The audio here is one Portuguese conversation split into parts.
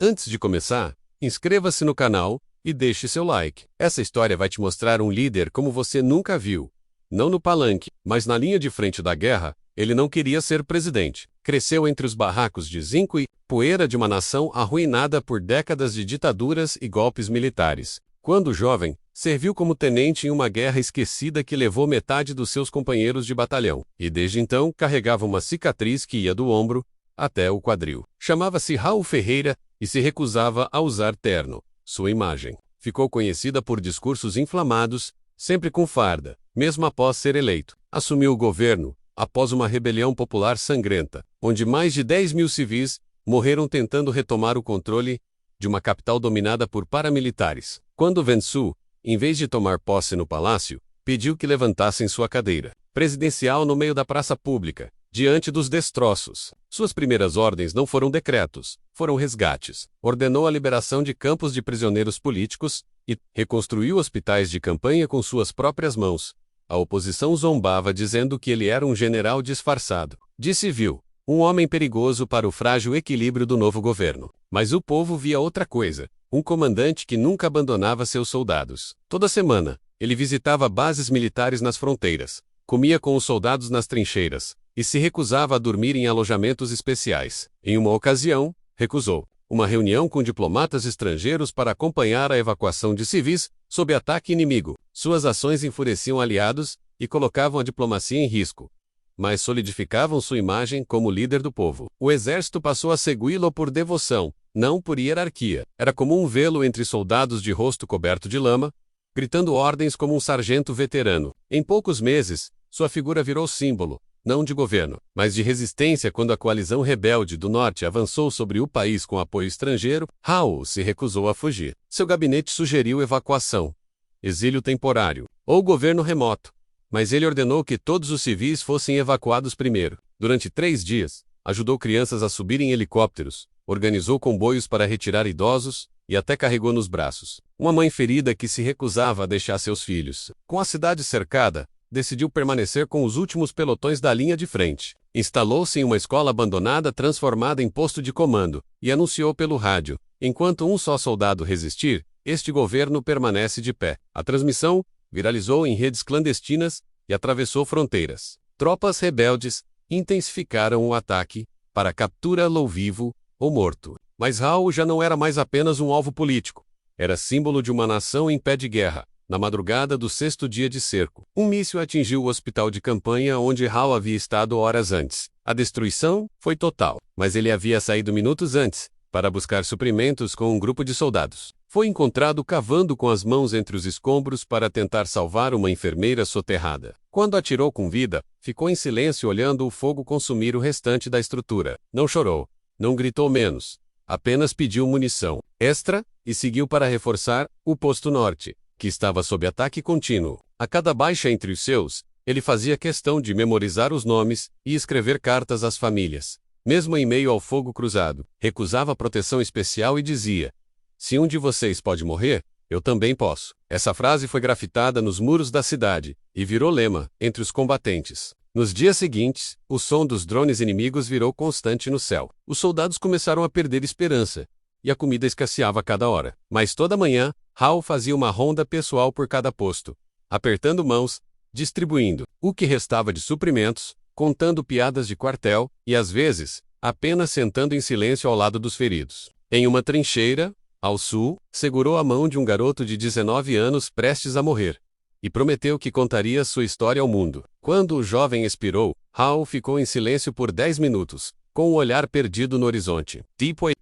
Antes de começar, inscreva-se no canal e deixe seu like. Essa história vai te mostrar um líder como você nunca viu. Não no palanque, mas na linha de frente da guerra. Ele não queria ser presidente. Cresceu entre os barracos de zinco e poeira de uma nação arruinada por décadas de ditaduras e golpes militares. Quando jovem, serviu como tenente em uma guerra esquecida que levou metade dos seus companheiros de batalhão, e desde então carregava uma cicatriz que ia do ombro até o quadril. Chamava-se Raul Ferreira e se recusava a usar terno. Sua imagem ficou conhecida por discursos inflamados, sempre com farda, mesmo após ser eleito. Assumiu o governo após uma rebelião popular sangrenta, onde mais de 10 mil civis morreram tentando retomar o controle de uma capital dominada por paramilitares. Quando venceu, em vez de tomar posse no palácio, pediu que levantassem sua cadeira presidencial no meio da praça pública, diante dos destroços. Suas primeiras ordens não foram decretos, foram resgates. Ordenou a liberação de campos de prisioneiros políticos e reconstruiu hospitais de campanha com suas próprias mãos. A oposição zombava dizendo que ele era um general disfarçado de civil, um homem perigoso para o frágil equilíbrio do novo governo. Mas o povo via outra coisa, um comandante que nunca abandonava seus soldados. Toda semana, ele visitava bases militares nas fronteiras, comia com os soldados nas trincheiras, e se recusava a dormir em alojamentos especiais. Em uma ocasião, recusou uma reunião com diplomatas estrangeiros para acompanhar a evacuação de civis sob ataque inimigo. Suas ações enfureciam aliados e colocavam a diplomacia em risco, mas solidificavam sua imagem como líder do povo. O exército passou a segui-lo por devoção, não por hierarquia. Era comum vê-lo entre soldados de rosto coberto de lama, gritando ordens como um sargento veterano. Em poucos meses, sua figura virou símbolo, não de governo, mas de resistência. Quando a coalizão rebelde do norte avançou sobre o país com apoio estrangeiro, Raul se recusou a fugir. Seu gabinete sugeriu evacuação, exílio temporário ou governo remoto, mas ele ordenou que todos os civis fossem evacuados primeiro. Durante 3 dias, ajudou crianças a subir em helicópteros, organizou comboios para retirar idosos e até carregou nos braços uma mãe ferida que se recusava a deixar seus filhos. Com a cidade cercada, decidiu permanecer com os últimos pelotões da linha de frente. Instalou-se em uma escola abandonada transformada em posto de comando, e anunciou pelo rádio: enquanto um só soldado resistir, este governo permanece de pé. A transmissão viralizou em redes clandestinas e atravessou fronteiras. Tropas rebeldes intensificaram o ataque para capturá-lo vivo ou morto. Mas Raul já não era mais apenas um alvo político. Era símbolo de uma nação em pé de guerra. Na madrugada do 6º dia de cerco, um míssil atingiu o hospital de campanha onde Raul havia estado horas antes. A destruição foi total, mas ele havia saído minutos antes para buscar suprimentos com um grupo de soldados. Foi encontrado cavando com as mãos entre os escombros para tentar salvar uma enfermeira soterrada. Quando atirou com vida, ficou em silêncio olhando o fogo consumir o restante da estrutura. Não chorou, não gritou menos, apenas pediu munição extra e seguiu para reforçar o posto norte, que estava sob ataque contínuo. A cada baixa entre os seus, ele fazia questão de memorizar os nomes e escrever cartas às famílias. Mesmo em meio ao fogo cruzado, recusava proteção especial e dizia: se um de vocês pode morrer, eu também posso. Essa frase foi grafitada nos muros da cidade e virou lema entre os combatentes. Nos dias seguintes, o som dos drones inimigos virou constante no céu. Os soldados começaram a perder esperança, e a comida escasseava a cada hora. Mas toda manhã, Raul fazia uma ronda pessoal por cada posto, apertando mãos, distribuindo o que restava de suprimentos, contando piadas de quartel e, às vezes, apenas sentando em silêncio ao lado dos feridos. Em uma trincheira, ao sul, segurou a mão de um garoto de 19 anos prestes a morrer e prometeu que contaria sua história ao mundo. Quando o jovem expirou, Raul ficou em silêncio por 10 minutos, com o olhar perdido no horizonte.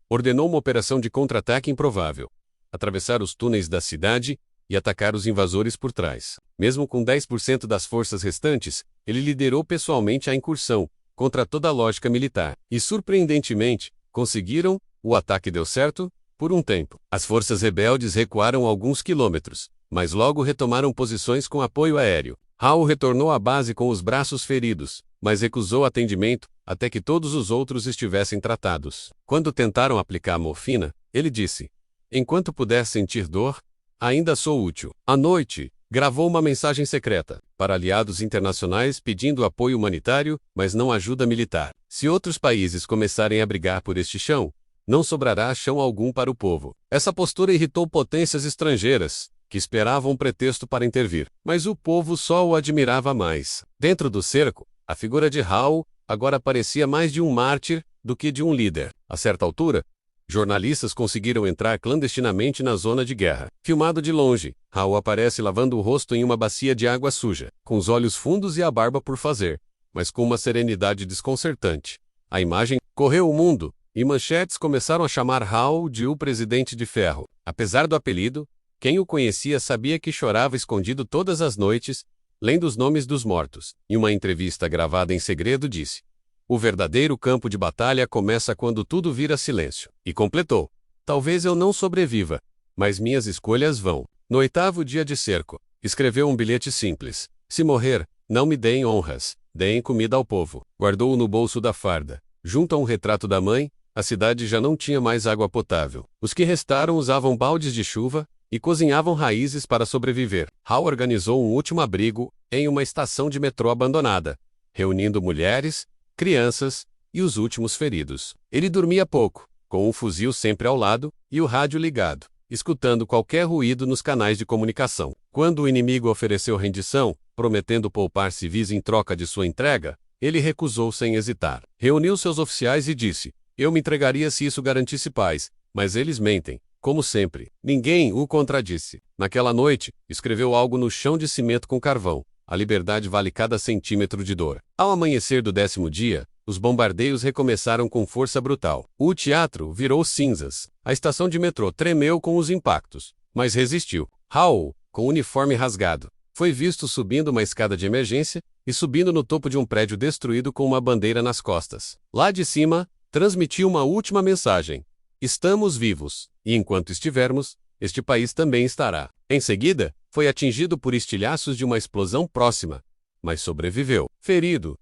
Ordenou uma operação de contra-ataque improvável: atravessar os túneis da cidade e atacar os invasores por trás. Mesmo com 10% das forças restantes, ele liderou pessoalmente a incursão, contra toda a lógica militar. E, surpreendentemente, conseguiram. O ataque deu certo, por um tempo. As forças rebeldes recuaram alguns quilômetros, mas logo retomaram posições com apoio aéreo. Raul retornou à base com os braços feridos, mas recusou atendimento até que todos os outros estivessem tratados. Quando tentaram aplicar a morfina, ele disse: enquanto puder sentir dor, ainda sou útil. À noite, gravou uma mensagem secreta para aliados internacionais pedindo apoio humanitário, mas não ajuda militar. Se outros países começarem a brigar por este chão, não sobrará chão algum para o povo. Essa postura irritou potências estrangeiras, que esperavam um pretexto para intervir, mas o povo só o admirava mais. Dentro do cerco, a figura de Howe agora parecia mais de um mártir do que de um líder. A certa altura, jornalistas conseguiram entrar clandestinamente na zona de guerra. Filmado de longe, Howe aparece lavando o rosto em uma bacia de água suja, com os olhos fundos e a barba por fazer, mas com uma serenidade desconcertante. A imagem correu o mundo, e manchetes começaram a chamar Howe de o Presidente de Ferro. Apesar do apelido, quem o conhecia sabia que chorava escondido todas as noites, lendo os nomes dos mortos. Em uma entrevista gravada em segredo disse: "O verdadeiro campo de batalha começa quando tudo vira silêncio." E completou: "Talvez eu não sobreviva, mas minhas escolhas vão." No 8º dia de cerco, escreveu um bilhete simples: "Se morrer, não me deem honras, deem comida ao povo." Guardou-o no bolso da farda. Junto a um retrato da mãe, a cidade já não tinha mais água potável. Os que restaram usavam baldes de chuva e cozinhavam raízes para sobreviver. Howe organizou um último abrigo em uma estação de metrô abandonada, reunindo mulheres, crianças e os últimos feridos. Ele dormia pouco, com um fuzil sempre ao lado e o rádio ligado, escutando qualquer ruído nos canais de comunicação. Quando o inimigo ofereceu rendição, prometendo poupar civis em troca de sua entrega, ele recusou sem hesitar. Reuniu seus oficiais e disse: "Eu me entregaria se isso garantisse paz, mas eles mentem." Como sempre, ninguém o contradisse. Naquela noite, escreveu algo no chão de cimento com carvão: "A liberdade vale cada centímetro de dor." Ao amanhecer do 10º dia, os bombardeios recomeçaram com força brutal. O teatro virou cinzas. A estação de metrô tremeu com os impactos, mas resistiu. Howe, com o uniforme rasgado, foi visto subindo uma escada de emergência e subindo no topo de um prédio destruído com uma bandeira nas costas. Lá de cima, transmitiu uma última mensagem: "Estamos vivos, e enquanto estivermos, este país também estará." Em seguida, foi atingido por estilhaços de uma explosão próxima, mas sobreviveu. Ferido,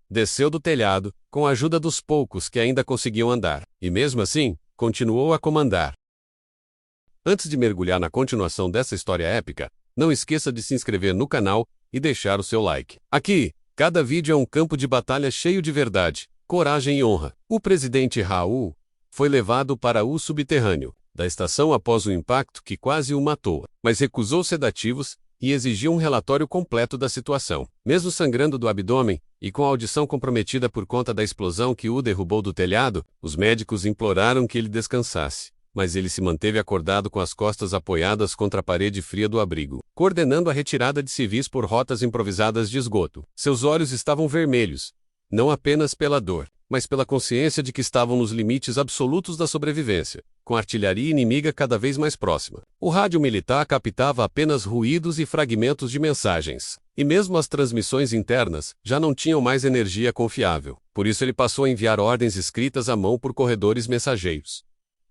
desceu do telhado, com a ajuda dos poucos que ainda conseguiam andar, e mesmo assim, continuou a comandar. Antes de mergulhar na continuação dessa história épica, não esqueça de se inscrever no canal e deixar o seu like. Aqui, cada vídeo é um campo de batalha cheio de verdade, coragem e honra. O presidente Howe foi levado para o subterrâneo da estação após o impacto que quase o matou, mas recusou sedativos e exigiu um relatório completo da situação. Mesmo sangrando do abdômen e com a audição comprometida por conta da explosão que o derrubou do telhado, os médicos imploraram que ele descansasse, mas ele se manteve acordado com as costas apoiadas contra a parede fria do abrigo, coordenando a retirada de civis por rotas improvisadas de esgoto. Seus olhos estavam vermelhos, não apenas pela dor, mas pela consciência de que estavam nos limites absolutos da sobrevivência, com a artilharia inimiga cada vez mais próxima. O rádio militar captava apenas ruídos e fragmentos de mensagens, e mesmo as transmissões internas já não tinham mais energia confiável. Por isso ele passou a enviar ordens escritas à mão por corredores mensageiros.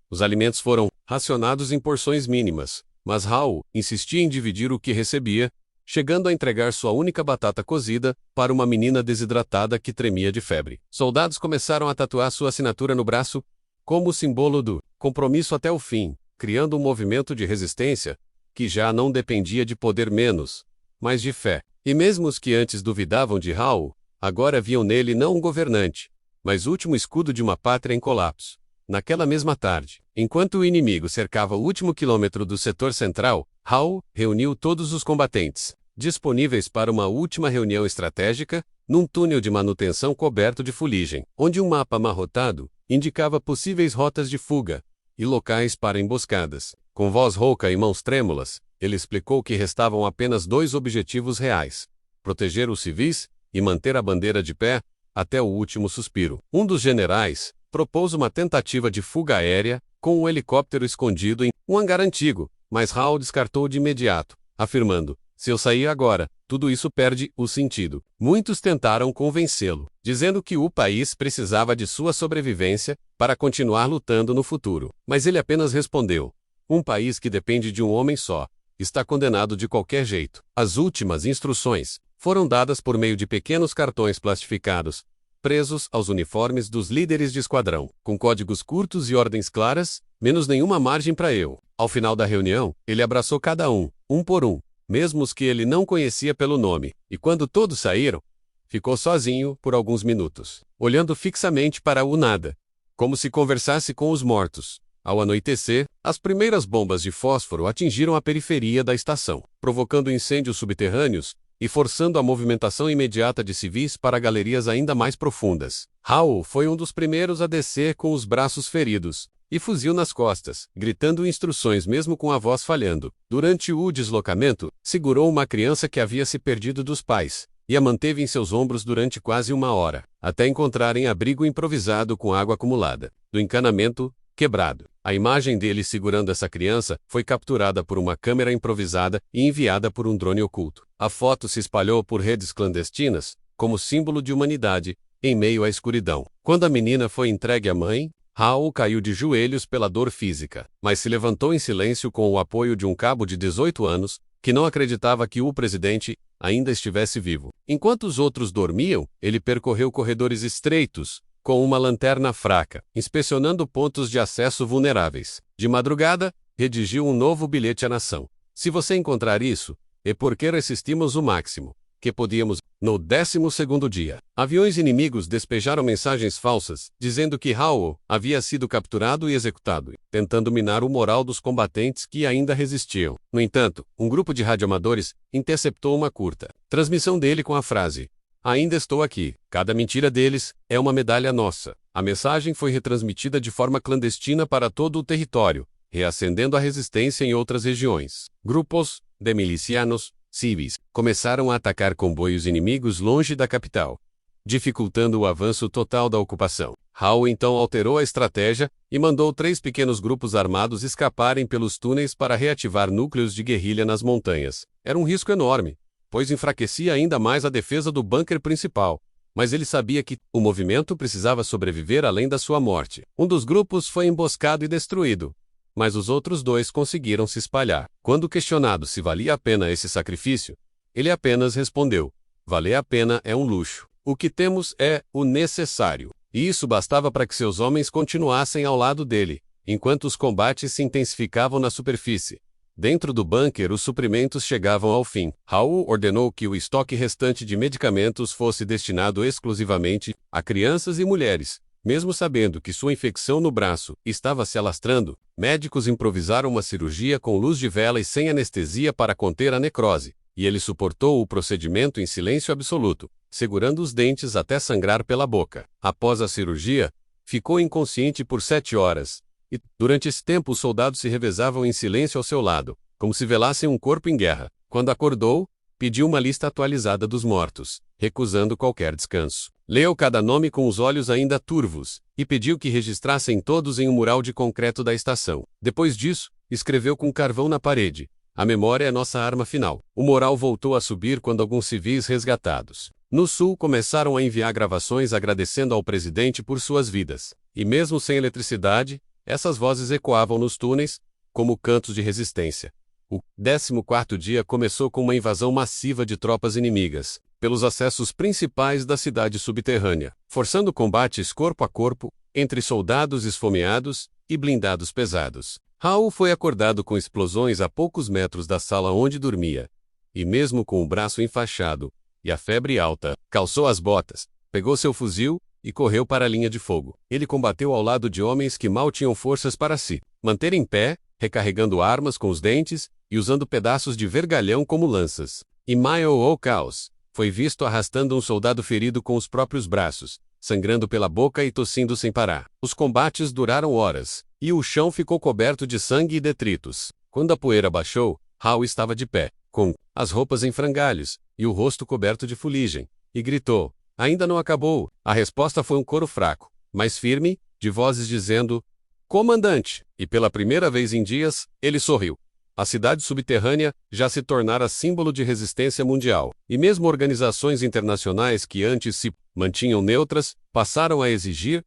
Os alimentos foram racionados em porções mínimas, mas Howe insistia em dividir o que recebia, chegando a entregar sua única batata cozida para uma menina desidratada que tremia de febre. Soldados começaram a tatuar sua assinatura no braço, como símbolo do compromisso até o fim, criando um movimento de resistência que já não dependia de poder menos, mas de fé. E mesmo os que antes duvidavam de Howe, agora viam nele não um governante, mas o último escudo de uma pátria em colapso. Naquela mesma tarde, enquanto o inimigo cercava o último quilômetro do setor central, Howe reuniu todos os combatentes, disponíveis para uma última reunião estratégica, num túnel de manutenção coberto de fuligem, onde um mapa amarrotado indicava possíveis rotas de fuga e locais para emboscadas. Com voz rouca e mãos trêmulas, ele explicou que restavam apenas 2 objetivos reais: proteger os civis e manter a bandeira de pé até o último suspiro. Um dos generais propôs uma tentativa de fuga aérea, com um helicóptero escondido em um hangar antigo, mas Howe descartou de imediato, afirmando: "Se eu sair agora, tudo isso perde o sentido." Muitos tentaram convencê-lo, dizendo que o país precisava de sua sobrevivência para continuar lutando no futuro. Mas ele apenas respondeu: "Um país que depende de um homem só está condenado de qualquer jeito." As últimas instruções foram dadas por meio de pequenos cartões plastificados, presos aos uniformes dos líderes de esquadrão, com códigos curtos e ordens claras, menos nenhuma margem para erro. Ao final da reunião, ele abraçou cada um por um, mesmo os que ele não conhecia pelo nome, e quando todos saíram, ficou sozinho por alguns minutos, olhando fixamente para o nada, como se conversasse com os mortos. Ao anoitecer, as primeiras bombas de fósforo atingiram a periferia da estação, provocando incêndios subterrâneos e forçando a movimentação imediata de civis para galerias ainda mais profundas. Howell foi um dos primeiros a descer com os braços feridos e fuzil nas costas, gritando instruções mesmo com a voz falhando. Durante o deslocamento, segurou uma criança que havia se perdido dos pais e a manteve em seus ombros durante quase 1 hora, até encontrarem abrigo improvisado com água acumulada do encanamento quebrado. A imagem dele segurando essa criança foi capturada por uma câmera improvisada e enviada por um drone oculto. A foto se espalhou por redes clandestinas, como símbolo de humanidade, em meio à escuridão. Quando a menina foi entregue à mãe, Howell caiu de joelhos pela dor física, mas se levantou em silêncio com o apoio de um cabo de 18 anos, que não acreditava que o presidente ainda estivesse vivo. Enquanto os outros dormiam, ele percorreu corredores estreitos, com uma lanterna fraca, inspecionando pontos de acesso vulneráveis. De madrugada, redigiu um novo bilhete à nação. Se você encontrar isso, é porque resistimos o máximo que podíamos. No 12º dia, aviões inimigos despejaram mensagens falsas, dizendo que Howell havia sido capturado e executado, tentando minar o moral dos combatentes que ainda resistiam. No entanto, um grupo de radioamadores interceptou uma curta transmissão dele com a frase: "Ainda estou aqui." Cada mentira deles é uma medalha nossa. A mensagem foi retransmitida de forma clandestina para todo o território, reacendendo a resistência em outras regiões. Grupos de milicianos civis começaram a atacar comboios inimigos longe da capital, dificultando o avanço total da ocupação. Howell então alterou a estratégia e mandou 3 pequenos grupos armados escaparem pelos túneis para reativar núcleos de guerrilha nas montanhas. Era um risco enorme, pois enfraquecia ainda mais a defesa do bunker principal, mas ele sabia que o movimento precisava sobreviver além da sua morte. Um dos grupos foi emboscado e destruído, mas os outros 2 conseguiram se espalhar. Quando questionado se valia a pena esse sacrifício, ele apenas respondeu: "Valer a pena é um luxo. O que temos é o necessário." E isso bastava para que seus homens continuassem ao lado dele, enquanto os combates se intensificavam na superfície. Dentro do bunker, os suprimentos chegavam ao fim. Howell ordenou que o estoque restante de medicamentos fosse destinado exclusivamente a crianças e mulheres. Mesmo sabendo que sua infecção no braço estava se alastrando, médicos improvisaram uma cirurgia com luz de vela e sem anestesia para conter a necrose, e ele suportou o procedimento em silêncio absoluto, segurando os dentes até sangrar pela boca. Após a cirurgia, ficou inconsciente por 7 horas, e, durante esse tempo, os soldados se revezavam em silêncio ao seu lado, como se velassem um corpo em guerra. Quando acordou, pediu uma lista atualizada dos mortos, recusando qualquer descanso. Leu cada nome com os olhos ainda turvos, e pediu que registrassem todos em um mural de concreto da estação. Depois disso, escreveu com carvão na parede: "A memória é nossa arma final." O moral voltou a subir quando alguns civis resgatados no sul começaram a enviar gravações agradecendo ao presidente por suas vidas. E mesmo sem eletricidade, essas vozes ecoavam nos túneis, como cantos de resistência. O 14º dia começou com uma invasão massiva de tropas inimigas, pelos acessos principais da cidade subterrânea, forçando combates corpo a corpo, entre soldados esfomeados e blindados pesados. Howell foi acordado com explosões a poucos metros da sala onde dormia, e mesmo com o braço enfaixado e a febre alta, calçou as botas, pegou seu fuzil e correu para a linha de fogo. Ele combateu ao lado de homens que mal tinham forças para se manter em pé, recarregando armas com os dentes e usando pedaços de vergalhão como lanças. E Mile O'Caus foi visto arrastando um soldado ferido com os próprios braços, sangrando pela boca e tossindo sem parar. Os combates duraram horas, e o chão ficou coberto de sangue e detritos. Quando a poeira baixou, Howell estava de pé, com as roupas em frangalhos e o rosto coberto de fuligem, e gritou: "Ainda não acabou." A resposta foi um coro fraco, mas firme, de vozes dizendo: "Comandante!" E pela primeira vez em dias, ele sorriu. A cidade subterrânea já se tornara símbolo de resistência mundial, e mesmo organizações internacionais que antes se mantinham neutras, passaram a exigir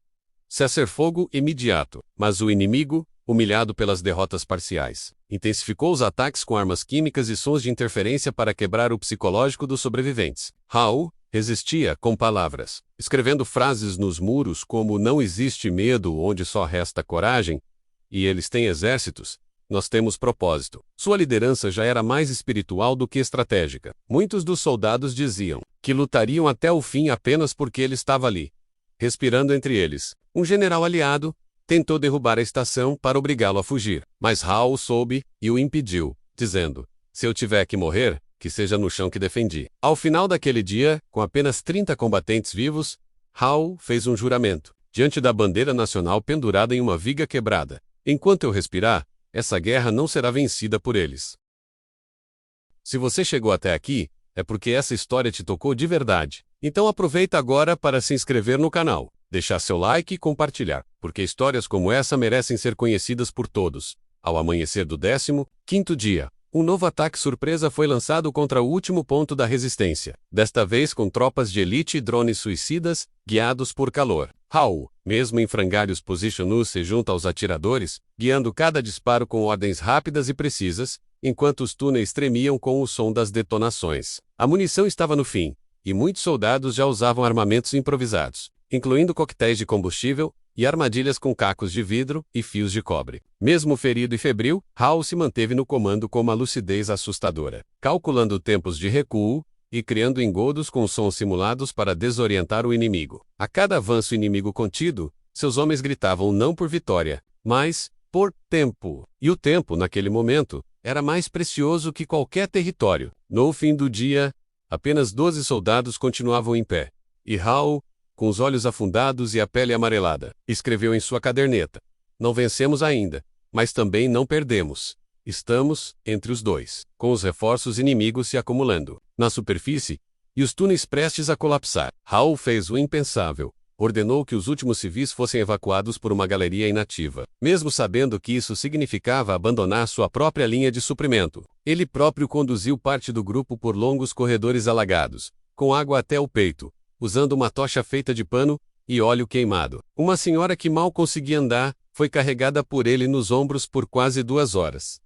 cessar-fogo imediato. Mas o inimigo, humilhado pelas derrotas parciais, intensificou os ataques com armas químicas e sons de interferência para quebrar o psicológico dos sobreviventes. Howell resistia com palavras, escrevendo frases nos muros como "Não existe medo onde só resta coragem", e "Eles têm exércitos, nós temos propósito." Sua liderança já era mais espiritual do que estratégica. Muitos dos soldados diziam que lutariam até o fim apenas porque ele estava ali, respirando entre eles. Um general aliado tentou derrubar a estação para obrigá-lo a fugir, mas Hal soube e o impediu, dizendo: se eu tiver que morrer, que seja no chão que defendi. Ao final daquele dia, com apenas 30 combatentes vivos, Hal fez um juramento, diante da bandeira nacional pendurada em uma viga quebrada: enquanto eu respirar, essa guerra não será vencida por eles. Se você chegou até aqui, é porque essa história te tocou de verdade. Então aproveita agora para se inscrever no canal, deixar seu like e compartilhar, porque histórias como essa merecem ser conhecidas por todos. Ao amanhecer do 15º dia, um novo ataque surpresa foi lançado contra o último ponto da resistência, desta vez com tropas de elite e drones suicidas, guiados por calor. Hal, mesmo em frangalhos, posicionou-se junto aos atiradores, guiando cada disparo com ordens rápidas e precisas, enquanto os túneis tremiam com o som das detonações. A munição estava no fim, e muitos soldados já usavam armamentos improvisados, incluindo coquetéis de combustível e armadilhas com cacos de vidro e fios de cobre. Mesmo ferido e febril, Hal se manteve no comando com uma lucidez assustadora, calculando tempos de recuo e criando engodos com sons simulados para desorientar o inimigo. A cada avanço inimigo contido, seus homens gritavam não por vitória, mas por tempo. E o tempo, naquele momento, era mais precioso que qualquer território. No fim do dia, apenas 12 soldados continuavam em pé, e Hal, com os olhos afundados e a pele amarelada, escreveu em sua caderneta: não vencemos ainda, mas também não perdemos. Estamos entre os dois, com os reforços inimigos se acumulando na superfície e os túneis prestes a colapsar. Hal fez o impensável. Ordenou que os últimos civis fossem evacuados por uma galeria inativa, mesmo sabendo que isso significava abandonar sua própria linha de suprimento. Ele próprio conduziu parte do grupo por longos corredores alagados, com água até o peito, usando uma tocha feita de pano e óleo queimado. Uma senhora que mal conseguia andar foi carregada por ele nos ombros por quase 2 horas.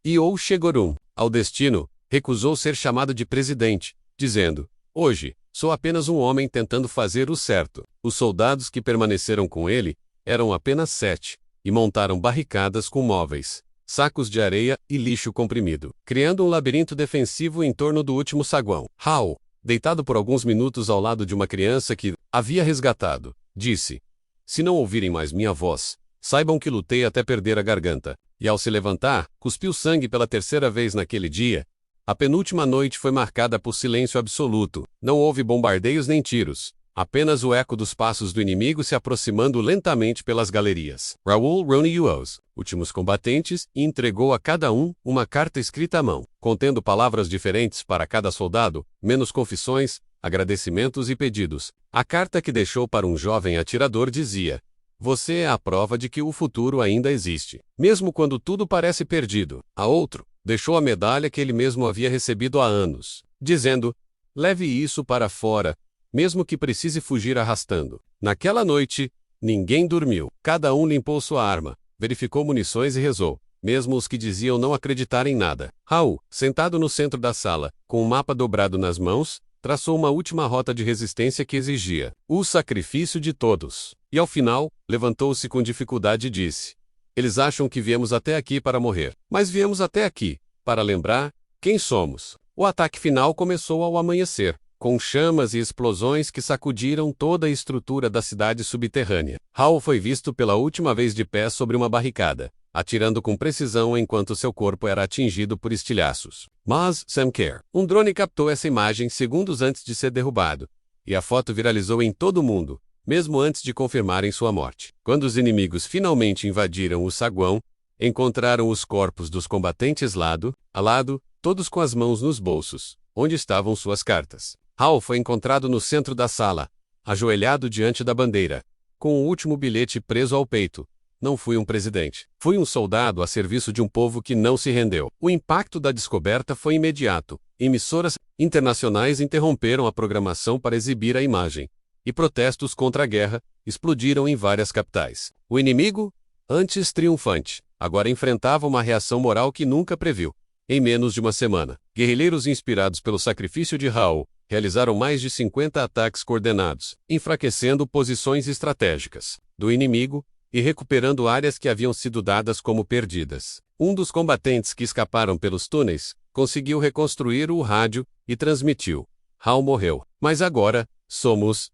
E Shegorum, ao destino, recusou ser chamado de presidente, dizendo: hoje, sou apenas um homem tentando fazer o certo. Os soldados que permaneceram com ele eram apenas 7, e montaram barricadas com móveis, sacos de areia e lixo comprimido, criando um labirinto defensivo em torno do último saguão. Hal, deitado por alguns minutos ao lado de uma criança que havia resgatado, disse: se não ouvirem mais minha voz, saibam que lutei até perder a garganta. E ao se levantar, cuspiu sangue pela 3ª vez naquele dia. A penúltima noite foi marcada por silêncio absoluto. Não houve bombardeios nem tiros, apenas o eco dos passos do inimigo se aproximando lentamente pelas galerias. Raoul reuniu os últimos combatentes e entregou a cada um uma carta escrita à mão, contendo palavras diferentes para cada soldado, menos confissões, agradecimentos e pedidos. A carta que deixou para um jovem atirador dizia: você é a prova de que o futuro ainda existe, mesmo quando tudo parece perdido. A outro, deixou a medalha que ele mesmo havia recebido há anos, dizendo: leve isso para fora, mesmo que precise fugir arrastando. Naquela noite, ninguém dormiu. Cada um limpou sua arma, verificou munições e rezou, mesmo os que diziam não acreditar em nada. Hal, sentado no centro da sala, com um mapa dobrado nas mãos, traçou uma última rota de resistência que exigia o sacrifício de todos. E ao final, levantou-se com dificuldade e disse: eles acham que viemos até aqui para morrer, mas viemos até aqui para lembrar quem somos. O ataque final começou ao amanhecer, com chamas e explosões que sacudiram toda a estrutura da cidade subterrânea. Hal foi visto pela última vez de pé sobre uma barricada, atirando com precisão enquanto seu corpo era atingido por estilhaços. Mas Sam Kerr, um drone captou essa imagem segundos antes de ser derrubado, e a foto viralizou em todo o mundo, mesmo antes de confirmarem sua morte. Quando os inimigos finalmente invadiram o saguão, encontraram os corpos dos combatentes lado a lado, todos com as mãos nos bolsos, onde estavam suas cartas. Hal foi encontrado no centro da sala, ajoelhado diante da bandeira, com o último bilhete preso ao peito: não fui um presidente. Fui um soldado a serviço de um povo que não se rendeu. O impacto da descoberta foi imediato. Emissoras internacionais interromperam a programação para exibir a imagem, e protestos contra a guerra explodiram em várias capitais. O inimigo, antes triunfante, agora enfrentava uma reação moral que nunca previu. Em menos de uma semana, guerrilheiros inspirados pelo sacrifício de Hal realizaram mais de 50 ataques coordenados, enfraquecendo posições estratégicas do inimigo e recuperando áreas que haviam sido dadas como perdidas. Um dos combatentes que escaparam pelos túneis conseguiu reconstruir o rádio e transmitiu: Hal morreu, mas agora somos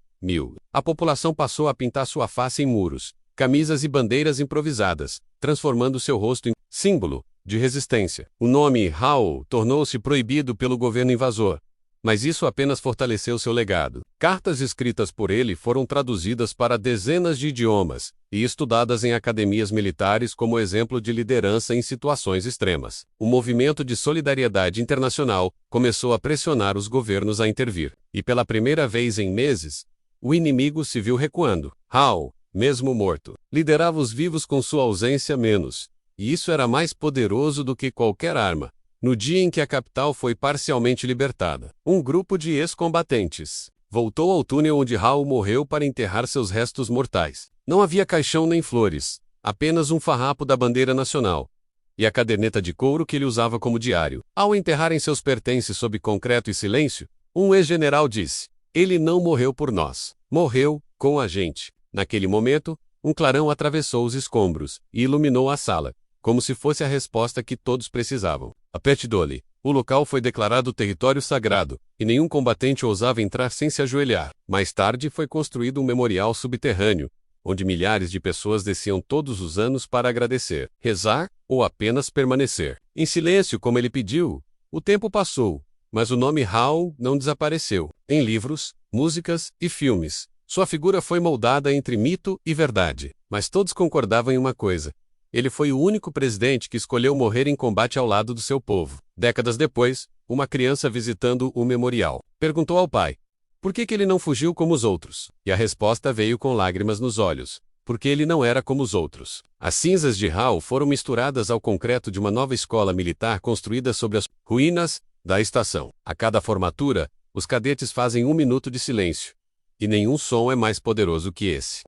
A população passou a pintar sua face em muros, camisas e bandeiras improvisadas, transformando seu rosto em símbolo de resistência. O nome Raul tornou-se proibido pelo governo invasor, mas isso apenas fortaleceu seu legado. Cartas escritas por ele foram traduzidas para dezenas de idiomas e estudadas em academias militares como exemplo de liderança em situações extremas. O movimento de solidariedade internacional começou a pressionar os governos a intervir, e pela primeira vez em meses, o inimigo se viu recuando. Raul, mesmo morto, liderava os vivos com sua ausência menos, e isso era mais poderoso do que qualquer arma. No dia em que a capital foi parcialmente libertada, um grupo de ex-combatentes voltou ao túnel onde Raul morreu para enterrar seus restos mortais. Não havia caixão nem flores, apenas um farrapo da bandeira nacional e a caderneta de couro que ele usava como diário. Ao enterrarem seus pertences sob concreto e silêncio, um ex-general disse: "Ele não morreu por nós, morreu com a gente." Naquele momento, um clarão atravessou os escombros e iluminou a sala, como se fosse a resposta que todos precisavam. A Petidole, o local foi declarado território sagrado, e nenhum combatente ousava entrar sem se ajoelhar. Mais tarde foi construído um memorial subterrâneo, onde milhares de pessoas desciam todos os anos para agradecer, rezar ou apenas permanecer em silêncio como ele pediu. O tempo passou, mas o nome Raul não desapareceu. Em livros, músicas e filmes, sua figura foi moldada entre mito e verdade. Mas todos concordavam em uma coisa: ele foi o único presidente que escolheu morrer em combate ao lado do seu povo. Décadas depois, uma criança visitando o memorial perguntou ao pai por que ele não fugiu como os outros. E a resposta veio com lágrimas nos olhos: porque ele não era como os outros. As cinzas de Raul foram misturadas ao concreto de uma nova escola militar construída sobre as ruínas da estação. A cada formatura, os cadetes fazem 1 minuto de silêncio. E nenhum som é mais poderoso que esse.